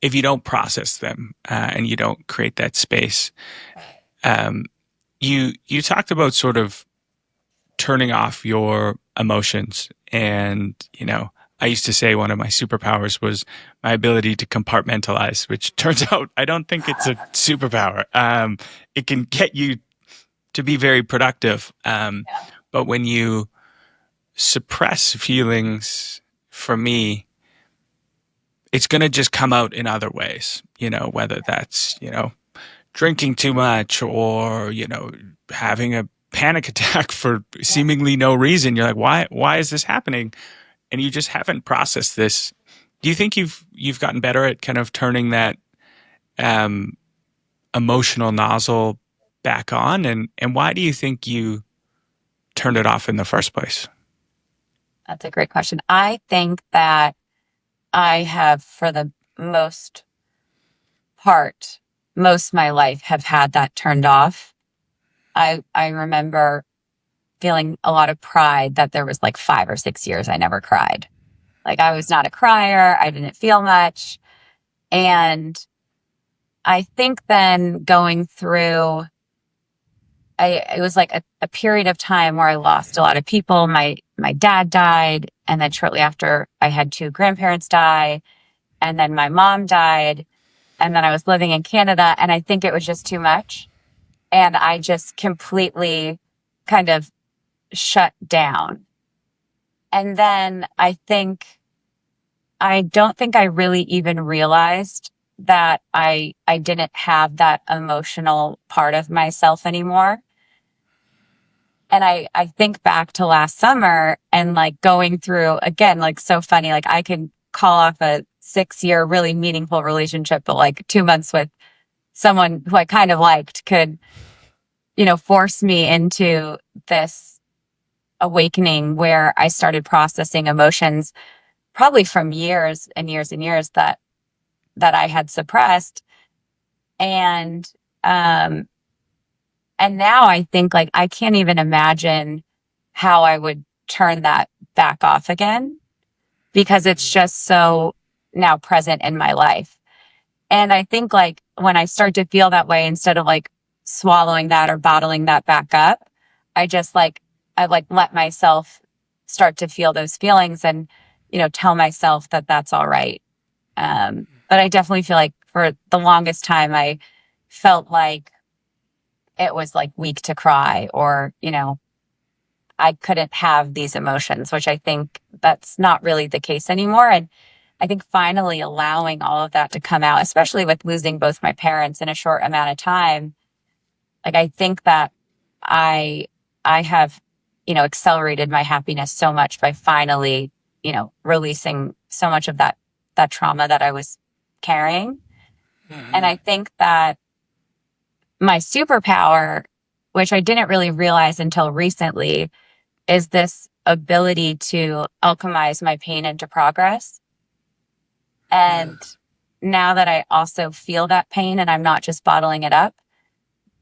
don't process them and you don't create that space. Um, you talked about sort of turning off your emotions, and I used to say one of my superpowers was my ability to compartmentalize, which turns out I don't think it's a superpower. It can get you to be very productive, but when you suppress feelings, for me, it's going to just come out in other ways, whether that's, drinking too much or, having a panic attack for seemingly no reason. You're like, why is this happening? And you just haven't processed this. Do you think you've gotten better at kind of turning that um, emotional nozzle back on? And why do you think you turned it off in the first place? That's a great question. I think that I have, for the most part, most of my life, have had that turned off. I remember feeling a lot of pride that there was like 5 or 6 years I never cried. Like I was not a crier. I didn't feel much. And I think then going through, it was like a period of time where I lost a lot of people. My dad died. And then shortly after I had two grandparents die. And then my mom died. And then I was living in Canada. And I think it was just too much. And I just completely kind of shut down. And then I don't think I really even realized that I didn't have that emotional part of myself anymore. And I think back to last summer and like going through again, like so funny, like I can call off a 6 year really meaningful relationship, but like 2 months with someone who I kind of liked could, force me into this awakening where I started processing emotions probably from years and years and years that I had suppressed. And um and now I think like I can't even imagine how I would turn that back off again because it's just so now present in my life. And I think like when I start to feel that way, instead of like swallowing that or bottling that back up, I just like, I like let myself start to feel those feelings and, tell myself that that's all right. But I definitely feel like for the longest time, I felt like it was like weak to cry or, I couldn't have these emotions, which I think that's not really the case anymore. And I think finally allowing all of that to come out, especially with losing both my parents in a short amount of time, like I think that I I have, accelerated my happiness so much by finally, releasing so much of that trauma that I was carrying. And I think that my superpower, which I didn't really realize until recently, is this ability to alchemize my pain into progress. And now that I also feel that pain and I'm not just bottling it up,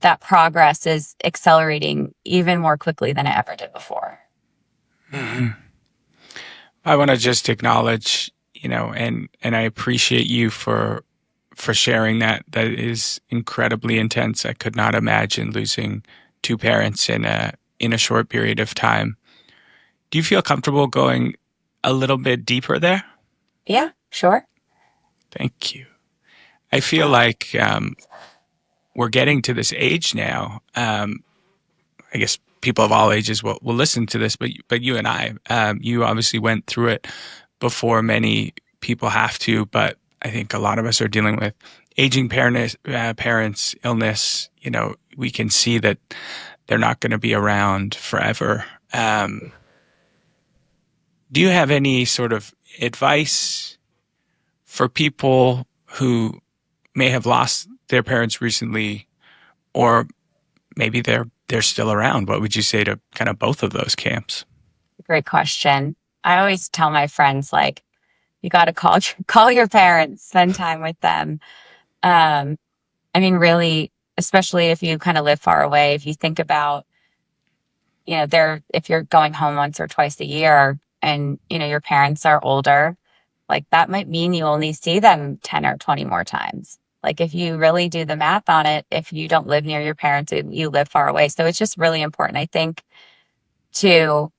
that progress is accelerating even more quickly than it ever did before. I want to just acknowledge, and I appreciate you for sharing that. That is incredibly intense. I could not imagine losing two parents in a short period of time. Do you feel comfortable going a little bit deeper there? Yeah, sure. Thank you. I feel like we're getting to this age now. I guess people of all ages will listen to this, but you and I, you obviously went through it before many people have to. But I think a lot of us are dealing with aging parents, illness. We can see that they're not going to be around forever. Do you have any sort of advice for people who may have lost their parents recently, or maybe they're still around? What would you say to kind of both of those camps? Great question. I always tell my friends, like, You got to call your parents, spend time with them. Um, I mean, really, especially if you kind of live far away, if you think about, if you're going home once or twice a year and, your parents are older, like that might mean you only see them 10 or 20 more times. Like if you really do the math on it, if you don't live near your parents, you live far away. So it's just really important, to,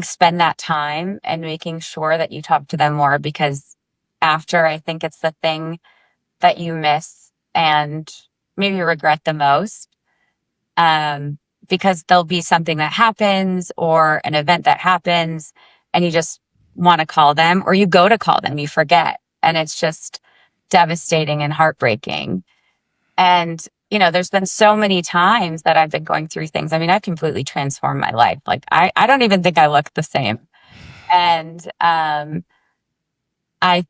spend that time and making sure that you talk to them more because after, I think it's the thing that you miss and maybe regret the most. Um, because there'll be something that happens or an event that happens and you just want to call them or you go to call them, you forget. And it's just devastating and heartbreaking. And, there's been so many times that I've been going through things. I mean, I've completely transformed my life. Like I don't even think I look the same. And I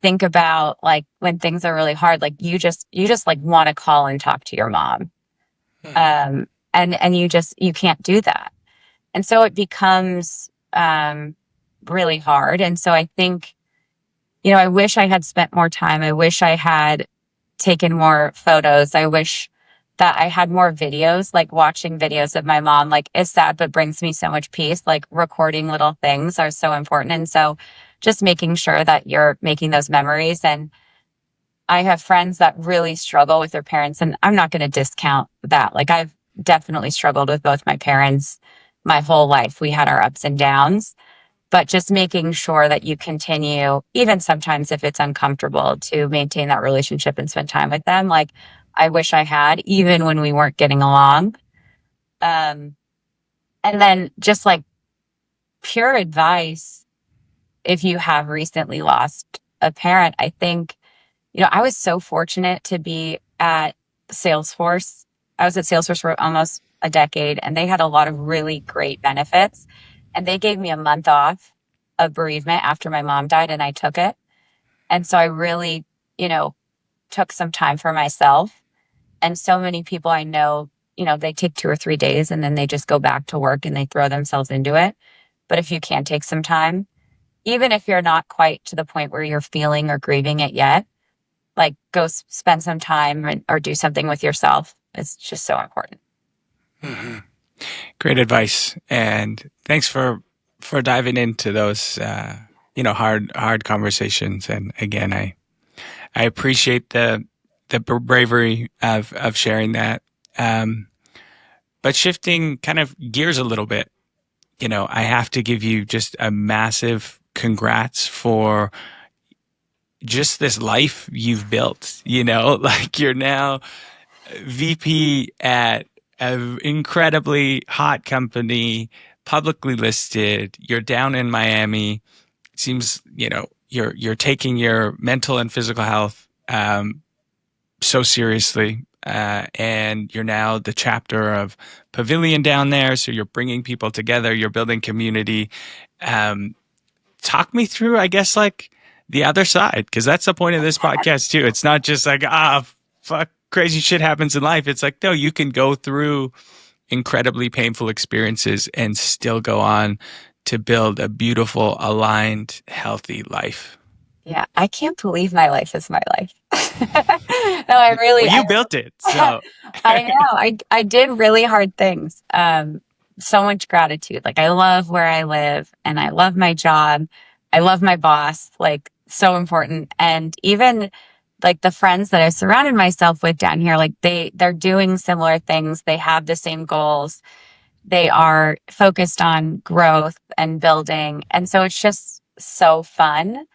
think about like when things are really hard, like you just like want to call and talk to your mom. And you can't do that. And so it becomes really hard. And so I think, I wish I had spent more time. I wish I had taken more photos. I wish that I had more videos, like watching videos of my mom, like is sad, but brings me so much peace. Like recording little things are so important. And so just making sure that you're making those memories. And I have friends that really struggle with their parents, and I'm not going to discount that. Like I've definitely struggled with both my parents my whole life. We had our ups and downs, but just making sure that you continue, even sometimes if it's uncomfortable, to maintain that relationship and spend time with them. Like I wish I had, even when we weren't getting along. Um, and then just like pure advice, if you have recently lost a parent, I think, I was so fortunate to be at Salesforce. I was at Salesforce for almost a decade, and they had a lot of really great benefits. And they gave me a month off of bereavement after my mom died, and I took it. And so I really, you know, took some time for myself. And so many people I know, they take 2 or 3 days and then they just go back to work and they throw themselves into it. But if you can take some time, even if you're not quite to the point where you're feeling or grieving it yet, like go spend some time or do something with yourself. It's just so important. Mm-hmm. Great advice, and thanks for diving into those hard conversations. And again, I appreciate the bravery of sharing that. But shifting kind of gears a little bit, I have to give you just a massive congrats for just this life you've built. Like you're now VP at an incredibly hot company, publicly listed. You're down in Miami. It seems, you're taking your mental and physical health so seriously. And you're now the chapter of Pavilion down there. So you're bringing people together, you're building community. Talk me through, I guess, like the other side, because that's the point of this podcast too. It's not just like, fuck, crazy shit happens in life. It's like, no, you can go through incredibly painful experiences and still go on to build a beautiful, aligned, healthy life. Yeah, I can't believe my life is my life. No, I really, Well, you built it, so. I know. I did really hard things. So much gratitude. Like I love where I live and I love my job. I love my boss, like so important. And even like the friends that I surrounded myself with down here, like they're doing similar things. They have the same goals. They are focused on growth and building. And so it's just so fun.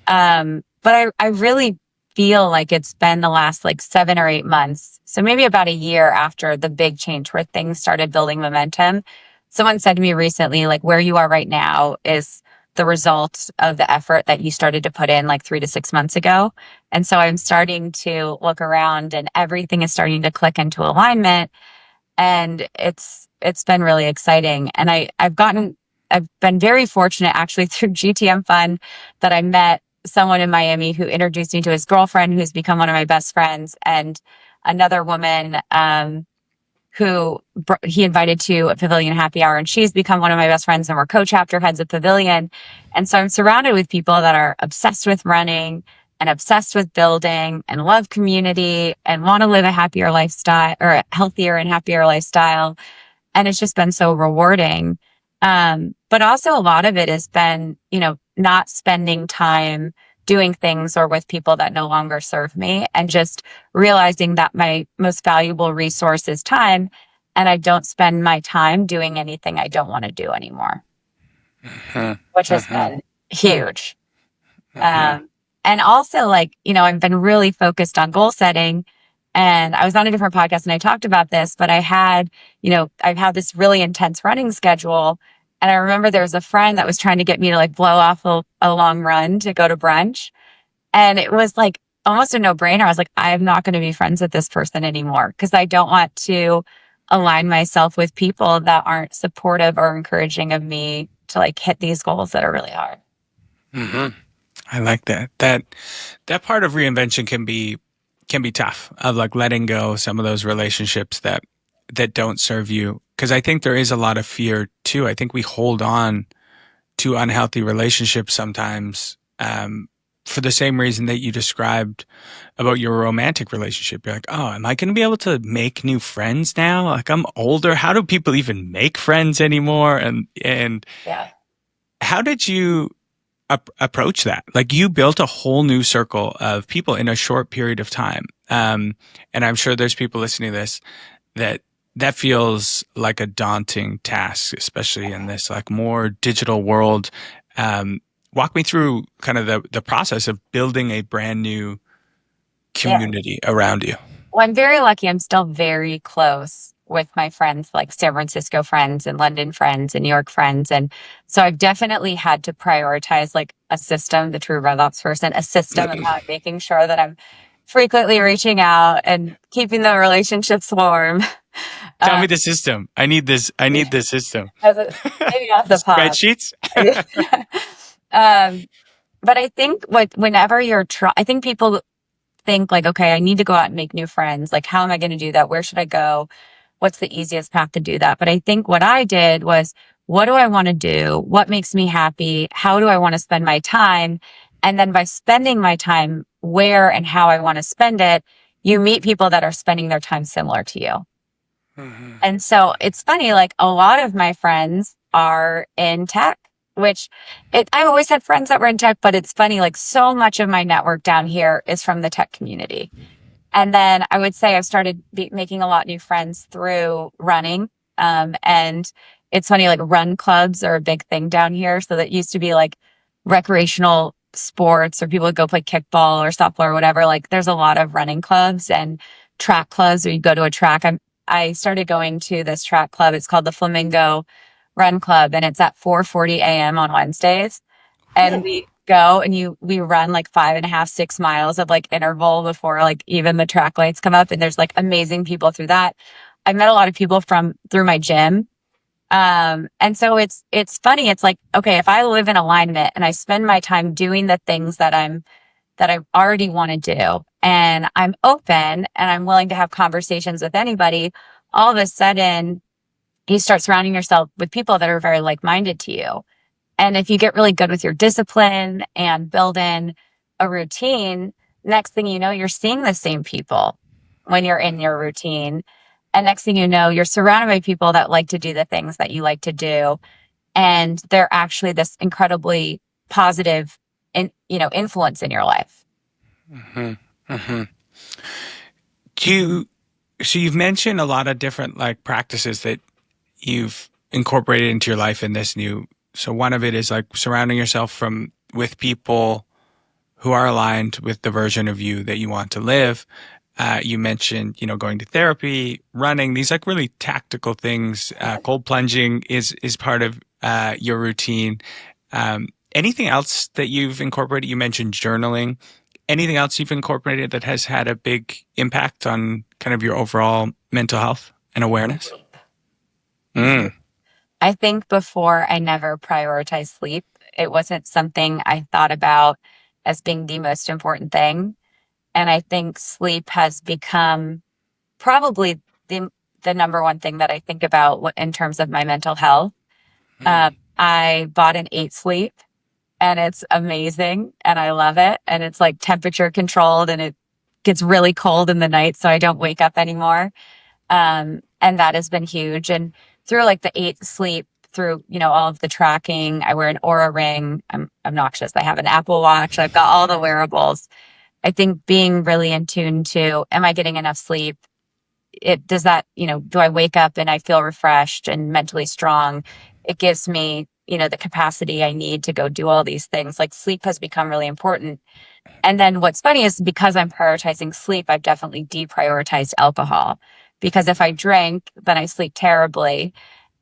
But I really feel like it's been the last like 7 or 8 months. So maybe about a year after the big change where things started building momentum. Someone said to me recently, like where you are right now is the result of the effort that you started to put in like 3 to 6 months ago. And so I'm starting to look around and everything is starting to click into alignment. And it's been really exciting. And I've been very fortunate actually through GTM Fund that I met someone in Miami who introduced me to his girlfriend, who's become one of my best friends, and another woman he invited to a Pavilion happy hour, and she's become one of my best friends, and we're co-chapter heads of Pavilion. And so I'm surrounded with people that are obsessed with running and obsessed with building and love community and want to live a happier lifestyle, or a healthier and happier lifestyle. And it's just been so rewarding. But also a lot of it has been, not spending time doing things or with people that no longer serve me, and just realizing that my most valuable resource is time. And I don't spend my time doing anything I don't want to do anymore, which has been huge. Um, and also, like, I've been really focused on goal setting. And I was on a different podcast and I talked about this, but I've had this really intense running schedule. And I remember there was a friend that was trying to get me to like blow off a long run to go to brunch. And it was like almost a no brainer. I was like, I'm not going to be friends with this person anymore, because I don't want to align myself with people that aren't supportive or encouraging of me to like hit these goals that are really hard. Mm-hmm. I like that. That part of reinvention can be tough, of like letting go some of those relationships that don't serve you. Because I think there is a lot of fear too. I think we hold on to unhealthy relationships sometimes, for the same reason that you described about your romantic relationship. You're like, oh, am I going to be able to make new friends now? Like, I'm older. How do people even make friends anymore? And Yeah. how did you approach that? Like, you built a whole new circle of people in a short period of time. And I'm sure there's people listening to this that feels like a daunting task, especially in this like more digital world. Walk me through kind of the process of building a brand new Yeah. community around you. Well, I'm very lucky. I'm still very close with my friends, like San Francisco friends and London friends and New York friends. And so I've definitely had to prioritize like a system, the true RevOps person, a system about making sure that I'm frequently reaching out and keeping the relationships warm. Tell me Um, the system. I need this. I need this system. maybe off the pop. Spreadsheets. um, but I think whenever I think people think like, okay, I need to go out and make new friends. Like, how am I going to do that? Where should I go? What's the easiest path to do that? But I think what I did was, what do I want to do? What makes me happy? How do I want to spend my time? And then by spending my time where and how I want to spend it, you meet people that are spending their time similar to you. Mm-hmm. And so it's funny, like a lot of my friends are in tech, which I've always had friends that were in tech, but it's funny, like so much of my network down here is from the tech community. And then I would say I've started making a lot of new friends through running. And it's funny, like run clubs are a big thing down here. So that used to be like recreational sports, or people would go play kickball or softball or whatever. Like there's a lot of running clubs and track clubs where you go to a track. I started going to this track club. It's called the Flamingo Run Club, and it's at 4:40 a.m. on Wednesdays. And we go and we run like 5.5, 6 miles of like interval before like even the track lights come up. And there's like amazing people through that. I've met a lot of people through my gym. And so it's funny. It's like, okay, if I live in alignment and I spend my time doing the things that I already want to do, and I'm open and I'm willing to have conversations with anybody, all of a sudden you start surrounding yourself with people that are very like-minded to you. And if you get really good with your discipline and build in a routine, next thing you know, you're seeing the same people when you're in your routine. And next thing you know, you're surrounded by people that like to do the things that you like to do. And they're actually this incredibly positive influence in your life. Mm-hmm. Mm-hmm. Do you, so you've mentioned a lot of different like practices that you've incorporated into your life in this new. So one of it is like surrounding yourself with people who are aligned with the version of you that you want to live. You mentioned, going to therapy, running, these like really tactical things. Cold plunging is part of your routine. Anything else that you've incorporated? You mentioned journaling. Anything else you've incorporated that has had a big impact on kind of your overall mental health and awareness? Mm. I think before I never prioritized sleep. It wasn't something I thought about as being the most important thing. And I think sleep has become probably the number one thing that I think about in terms of my mental health. I bought an 8 sleep and it's amazing and I love it. And it's like temperature controlled and it gets really cold in the night. So I don't wake up anymore. And that has been huge. And through like the 8 sleep, through, all of the tracking, I wear an Aura ring. I'm obnoxious. I have an Apple Watch. I've got all the wearables. I think being really in tune to, am I getting enough sleep? It does that, do I wake up and I feel refreshed and mentally strong? It gives me, the capacity I need to go do all these things. Like sleep has become really important. And then what's funny is because I'm prioritizing sleep, I've definitely deprioritized alcohol because if I drink, then I sleep terribly.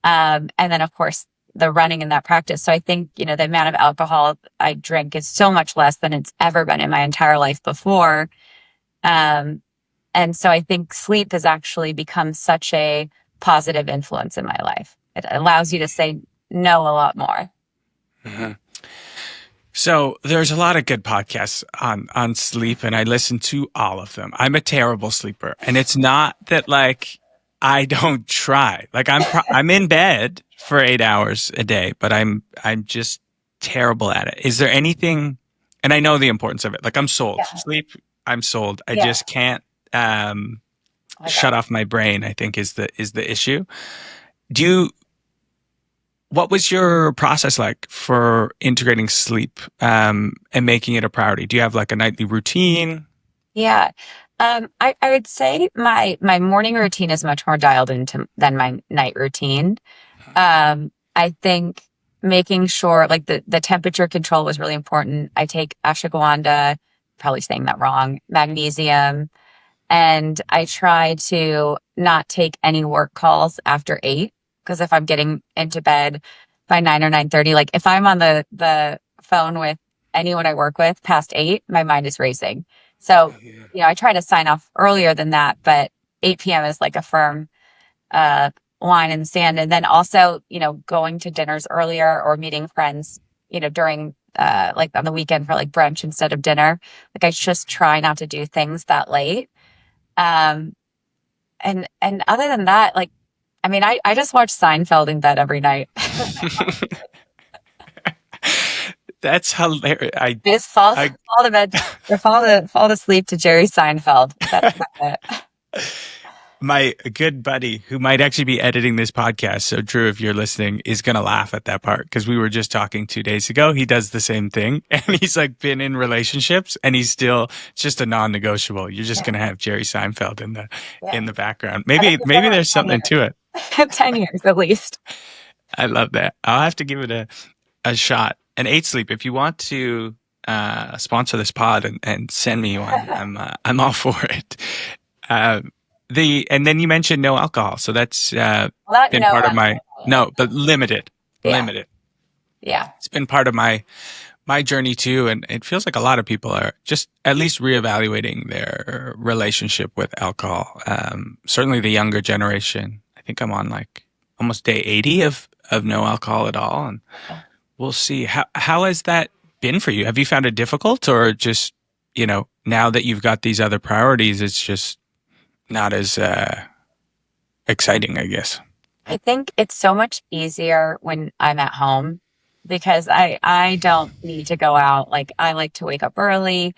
And then of course the running in that practice. So I think, the amount of alcohol I drink is so much less than it's ever been in my entire life before. Um, and so I think sleep has actually become such a positive influence in my life. It allows you to say no a lot more. Mm-hmm. So there's a lot of good podcasts on sleep, and I listen to all of them. I'm a terrible sleeper, and it's not that like I don't try. Like I'm in bed for 8 hours a day, but I'm just terrible at it. Is there anything? And I know the importance of it. Like I'm sold. Yeah. Sleep, I'm sold. I Yeah. just can't shut off my brain, I think is the issue. What was your process like for integrating sleep and making it a priority? Do you have like a nightly routine? Yeah. I would say my morning routine is much more dialed into than my night routine. I think making sure like the temperature control was really important. I take ashwagandha, probably saying that wrong, magnesium, and I try to not take any work calls after 8 because if I'm getting into bed by 9 or 9:30, like if I'm on the phone with anyone I work with past 8, my mind is racing. So, I try to sign off earlier than that, but 8 p.m. is like a firm uh line in the sand. And then also, going to dinners earlier or meeting friends, during like on the weekend for like brunch instead of dinner. Like I just try not to do things that late. Um, and other than that, like, I mean, I just watch Seinfeld in bed every night. That's hilarious. Just fall to bed or fall to sleep to Jerry Seinfeld. That's it. My good buddy, who might actually be editing this podcast, so Drew, if you're listening, is going to laugh at that part because we were just talking 2 days ago. He does the same thing, and he's like been in relationships, and he's still it's just a non-negotiable. You're just going to have Jerry Seinfeld in the background. Maybe there's something to it. 10 years at least. I love that. I'll have to give it a shot. And 8 Sleep, if you want to sponsor this pod and send me one, I'm all for it. And then you mentioned no alcohol, so that's been part of my but limited. Yeah. It's been part of my journey too, and it feels like a lot of people are just at least reevaluating their relationship with alcohol. Certainly the younger generation. I think I'm on like almost day 80 of no alcohol at all, and we'll see. How has that been for you? Have you found it difficult, or just now that you've got these other priorities, it's just not as exciting, I guess? I think it's so much easier when I'm at home because I don't need to go out. Like I like to wake up early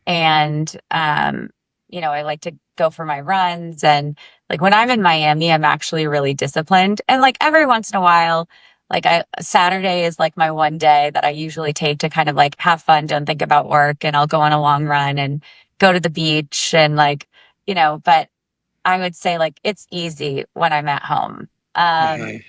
and I like to go for my runs and like when I'm in Miami, I'm actually really disciplined. And like every once in a while, like Saturday is like my one day that I usually take to kind of like have fun, don't think about work, and I'll go on a long run and go to the beach and like, but I would say like it's easy when I'm at home. I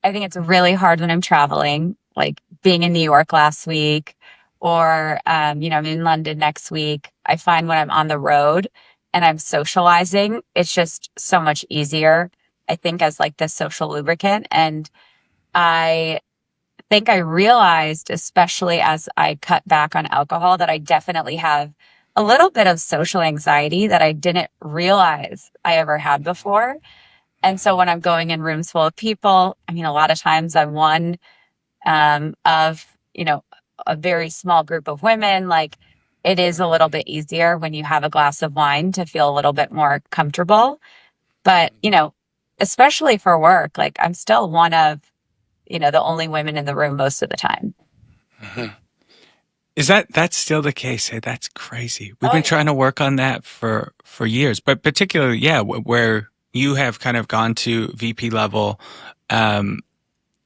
think it's really hard when I'm traveling, like being in New York last week or, I'm in London next week. I find when I'm on the road and I'm socializing, it's just so much easier, I think, as like this social lubricant. And I think I realized, especially as I cut back on alcohol, that I definitely have a little bit of social anxiety that I didn't realize I ever had before. And so when I'm going in rooms full of people, I mean, a lot of times I'm one of, a very small group of women. Like it is a little bit easier when you have a glass of wine to feel a little bit more comfortable. But, especially for work. Like I'm still one of, the only women in the room most of the time. Mhm. Is that's still the case? Hey, that's crazy. We've Oh been yeah. trying to work on that for years, but particularly, yeah, where you have kind of gone to VP level, um,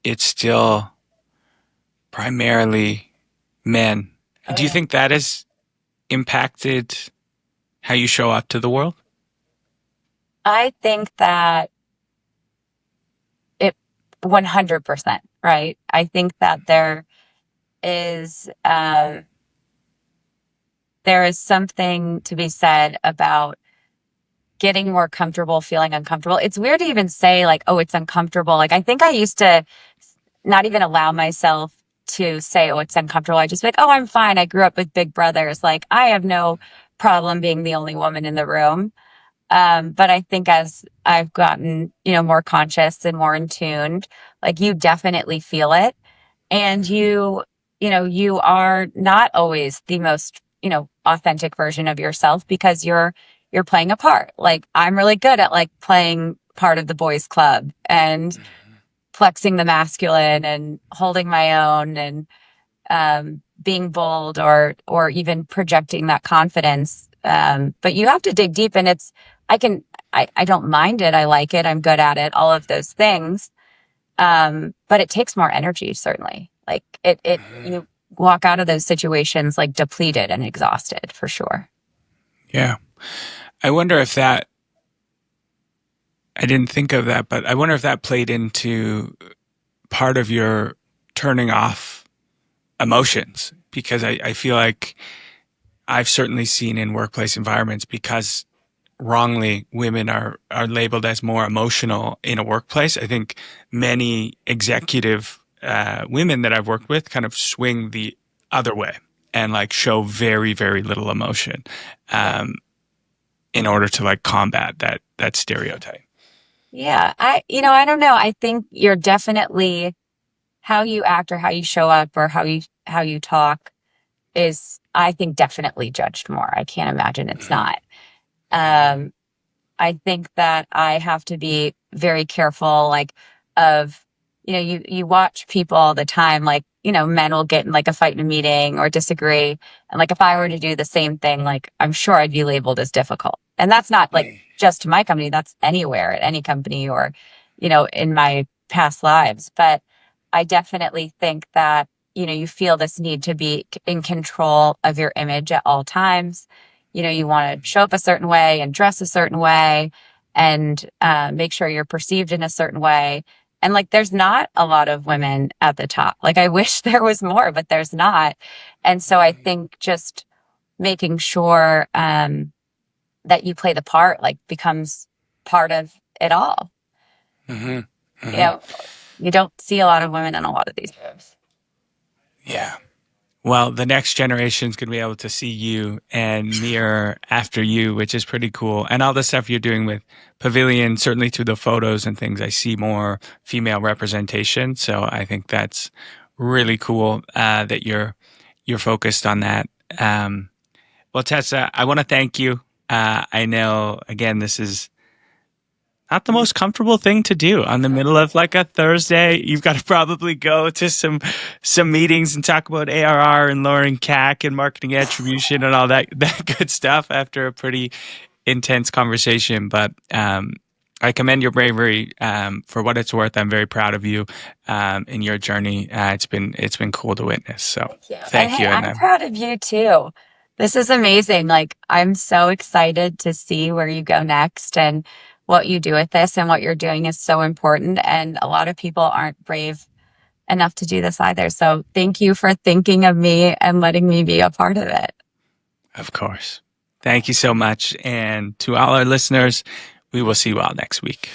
it's still primarily men. Oh Do you yeah. think that has impacted how you show up to the world? I think that it 100%, right? I think that is there is something to be said about getting more comfortable feeling uncomfortable. It's weird to even say like, oh, it's uncomfortable. Like I think I used to not even allow myself to say, oh, it's uncomfortable. I just be like, oh, I'm fine. I grew up with big brothers. Like I have no problem being the only woman in the room. But I think as I've gotten, more conscious and more in tuned, like you definitely feel it. And you are not always the most, authentic version of yourself because you're playing a part. Like I'm really good at like playing part of the boys club and flexing the masculine and holding my own and being bold or even projecting that confidence. But you have to dig deep, and I can I don't mind it. I like it. I'm good at it. All of those things. But it takes more energy, certainly. Like it you walk out of those situations like depleted and exhausted for sure. Yeah. I wonder if that, I didn't think of that, but I wonder if that played into part of your turning off emotions, because I feel like I've certainly seen in workplace environments, because wrongly women are labeled as more emotional in a workplace. I think many executive women that I've worked with kind of swing the other way and like show very, very little emotion Yeah. um, in order to like combat that stereotype. Yeah. I don't know. I think you're definitely how you act or how you show up or how you talk is, I think, definitely judged more. I can't imagine it's Mhm. not. Um, I think that I have to be very careful, like, of, you watch people all the time, like, men will get in like a fight in a meeting or disagree. And like, if I were to do the same thing, like, I'm sure I'd be labeled as difficult. And that's not like just to my company, that's anywhere at any company or, in my past lives. But I definitely think that, you feel this need to be in control of your image at all times. You want to show up a certain way and dress a certain way and make sure you're perceived in a certain way. And like, there's not a lot of women at the top. Like, I wish there was more, but there's not. And so I think just making sure that you play the part, like, becomes part of it all. Hmm. You Hmm. know, you don't see a lot of women in a lot of these rooms. Yeah. Well, the next generation is going to be able to see you and mirror after you, which is pretty cool. And all the stuff you're doing with Pavilion, certainly through the photos and things, I see more female representation. So I think that's really cool that you're focused on that. Um, well, Tessa, I want to thank you. I know, again, this is not the most comfortable thing to do on the middle of like a Thursday. You've got to probably go to some meetings and talk about ARR and lowering CAC and marketing attribution and all that good stuff after a pretty intense conversation. But I commend your bravery. For what it's worth, I'm very proud of you in your journey. It's been cool to witness. So Thank you. And thank hey, you. And I'm proud of you too. This is amazing. Like, I'm so excited to see where you go next and what you do with this. And what you're doing is so important. And a lot of people aren't brave enough to do this either. So thank you for thinking of me and letting me be a part of it. of course, thank you so much. And to all our listeners, we will see you all next week.